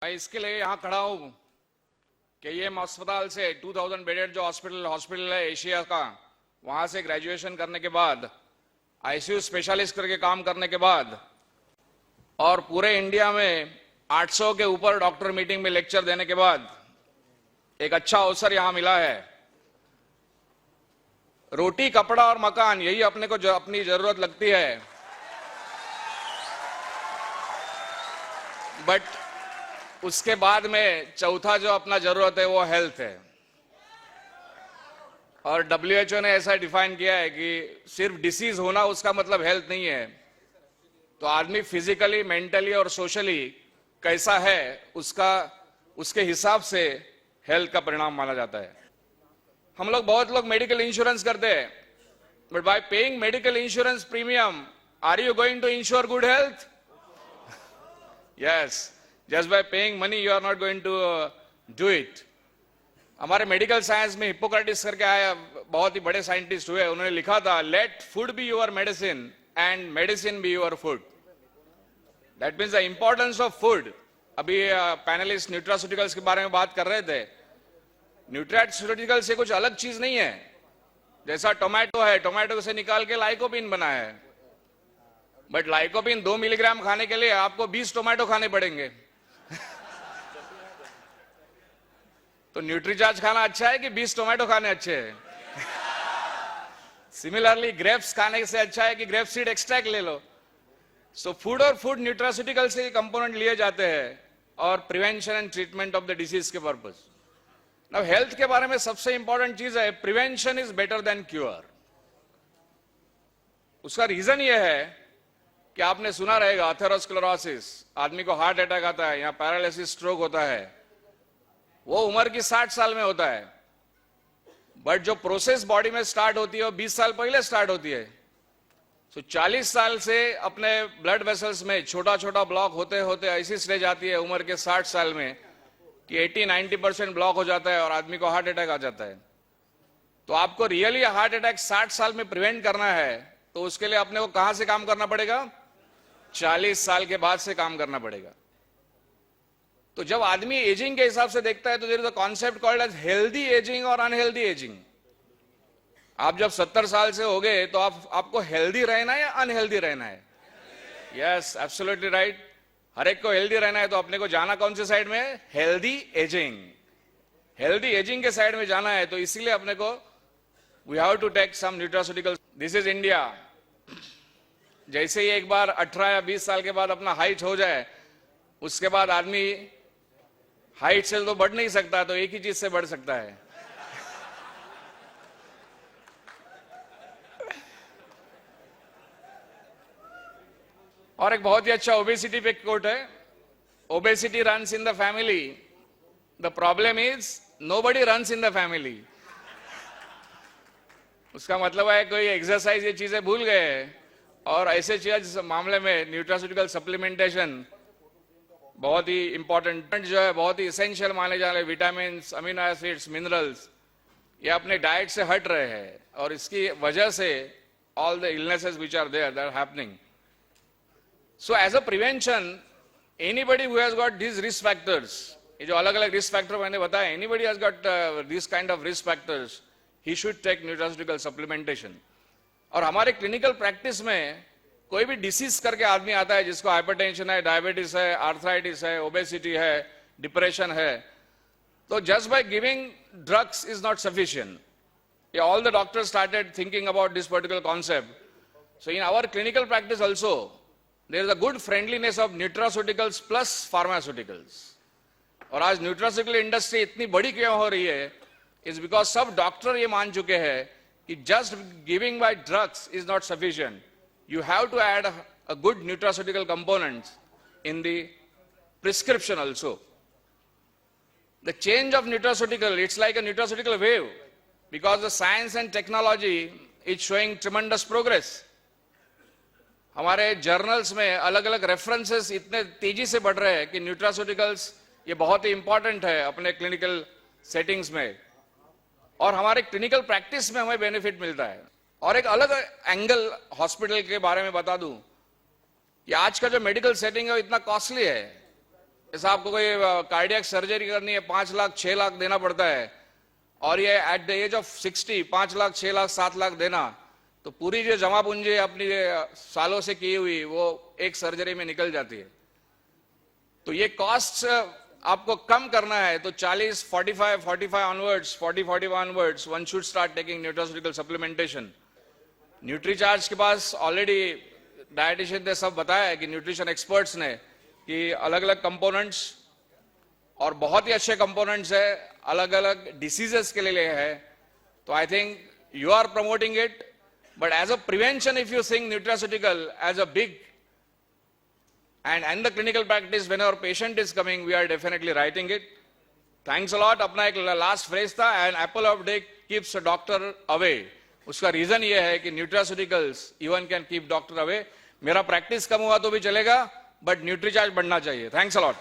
मैं इसके लिए यहाँ खड़ा हूँ कि ये अस्पताल से 2000 बेडेड जो हॉस्पिटल है एशिया का, वहां से ग्रेजुएशन करने के बाद आईसीयू स्पेशलिस्ट करके काम करने के बाद और पूरे इंडिया में 800 के ऊपर डॉक्टर मीटिंग में लेक्चर देने के बाद एक अच्छा अवसर यहां मिला है। रोटी, कपड़ा और मकान, यही अपने को जो अपनी जरूरत लगती है, बट उसके बाद में चौथा जो अपना जरूरत है वो हेल्थ है। और WHO ने ऐसा डिफाइन किया है कि सिर्फ डिसीज होना उसका मतलब हेल्थ नहीं है। तो आदमी फिजिकली, मेंटली और सोशली कैसा है उसके हिसाब से हेल्थ का परिणाम माना जाता है। बहुत लोग मेडिकल इंश्योरेंस करते हैं, but by paying medical insurance premium are you going to insure good health? Yes, just by paying money you are not going to do it. हमारे मेडिकल साइंस में हिप्पोक्रेटिस करके आया, बहुत ही बड़े साइंटिस्ट हुए, उन्होंने लिखा था let food be your medicine and medicine be your food. That means the importance of food. अभी पैनलिस्ट न्यूट्रास्यूटिकल्स के बारे में बात कर रहे थे। न्यूट्रास्यूटिकल से कुछ अलग चीज नहीं है। जैसा टोमेटो है, टोमेटो से निकाल के लाइकोपिन बना है, बट लाइकोपिन 2 मिलीग्राम खाने के लिए आपको 20 टोमेटो खाने पड़ेंगे। तो न्यूट्रीचार्ज खाना अच्छा है कि 20 टोमेटो खाने अच्छे हैं? सिमिलरली ग्रेप्स खाने से अच्छा है कि ग्रेप सीड एक्सट्रैक्ट ले लो। सो फूड और फूड न्यूट्रास्यूटिकल से कंपोनेंट लिए जाते हैं और prevention and treatment of the disease के पर्पस। नाउ हेल्थ के बारे में सबसे इंपॉर्टेंट चीज है prevention is better than cure. उसका रीजन यह है कि आपने सुना रहेगा एथेरोस्क्लेरोसिस, आदमी को हार्ट अटैक आता है या पैरालिसिस, स्ट्रोक होता है, वो उम्र की 60 साल में होता है। बट जो प्रोसेस बॉडी में स्टार्ट होती है वो 20 साल पहले स्टार्ट होती है। सो 40 साल से अपने ब्लड वेसल्स में छोटा छोटा ब्लॉक होते होते ऐसी स्टेज आती है उम्र के 60 साल में कि 80-90% ब्लॉक हो जाता है और आदमी को हार्ट अटैक आ जाता है। तो आपको रियली हार्ट अटैक 60 साल में प्रिवेंट करना है तो उसके लिए अपने को कहां से काम करना पड़ेगा? 40 साल के बाद से काम करना पड़ेगा। तो जब आदमी एजिंग के हिसाब से देखता है तो there is a concept called as healthy ageing और अनहेल्दी एजिंग। आप जब 70 साल से हो गए तो आपको हेल्दी रहना है या अनहेल्दी रहना है? Yes, absolutely right. हर एक को हेल्दी रहना है तो अपने को जाना कौन से साइड में? Healthy ageing. हेल्दी एजिंग के साइड में जाना है तो इसीलिए अपने को we have to take some nutraceuticals. This is India. जैसे ही एक बार 18 या 20 साल के बाद अपना हाइट हो जाए, उसके बाद आदमी हाइट से तो बढ़ नहीं सकता, तो एक ही चीज से बढ़ सकता है, और एक बहुत ही अच्छा ओबेसिटी पे कोट है, obesity runs in the family, the problem is nobody runs in the family. उसका मतलब है कोई एक्सरसाइज ये चीजें भूल गए और ऐसे चीज मामले में न्यूट्रास्यूटिकल सप्लीमेंटेशन बहुत ही इंपॉर्टेंट जो है, बहुत ही इसेंशियल माने जा रहे विटामिन, अमीनो एसिड्स, मिनरल्स, ये अपने डाइट से हट रहे हैं और इसकी वजह से all the illnesses which are there that are happening. So as a prevention, anybody who has got these risk factors, ये जो अलग अलग risk factor मैंने बताया, anybody has got this kind of risk factors, he should take nutraceutical supplementation। और हमारे clinical practice में कोई भी डिसीज करके आदमी आता है जिसको हाइपरटेंशन है, डायबिटीज है, आर्थराइटिस है, ओबेसिटी है, डिप्रेशन है, तो just by giving drugs is not sufficient। All the doctors started thinking about this particular concept। So in our clinical practice also, there is a good friendliness of nutraceuticals plus pharmaceuticals। और आज nutraceutical industry इतनी बड़ी क्यों हो रही है? Is because सब doctor ये मान चुके हैं कि just giving by drugs is not sufficient, you have to add a good nutraceutical components in the prescription also. The change of nutraceutical, it's like a nutraceutical wave, because the science and technology is showing tremendous progress. हमारे journals में अलग अलग references इतने तेजी से बढ़ रहे हैं कि न्यूट्रास्यूटिकल्स ये बहुत ही इंपॉर्टेंट है अपने क्लिनिकल सेटिंग्स में, और हमारे क्लिनिकल प्रैक्टिस में हमें बेनिफिट मिलता है। और एक अलग एंगल हॉस्पिटल के बारे में बता दूं कि आज का जो मेडिकल सेटिंग है वो इतना कॉस्टली है। जैसा आपको कोई कार्डियक सर्जरी करनी है 5 लाख 6 लाख देना पड़ता है, और ये at the age of 60 5 lakh 6 lakh 7 lakh देना, तो पूरी जो जमा पूंजी अपनी सालों से की हुई वो एक सर्जरी में निकल जाती है। तो ये कॉस्ट आपको कम करना है तो 40 45 onwards 40 onwards one should start taking nutraceutical supplementation. Nutricharge के पास ऑलरेडी डायटिशियन ने सब बताया है कि न्यूट्रिशन एक्सपर्ट्स ने कि अलग अलग कंपोनेंट्स और बहुत ही अच्छे कंपोनेंट्स है, अलग अलग डिसीजेस के लिए है। तो I think you are promoting it, but as a prevention if you think nutraceutical as a big and the clinical practice when our patient is coming, we are definitely writing it. Thanks a lot. अपना एक last phrase था, an apple of day keeps a doctor away. उसका reason ये है कि nutraceuticals even can keep doctor away. मेरा practice कम हुआ तो भी चलेगा, बट न्यूट्रीचार्ज बढ़ना चाहिए। Thanks a lot.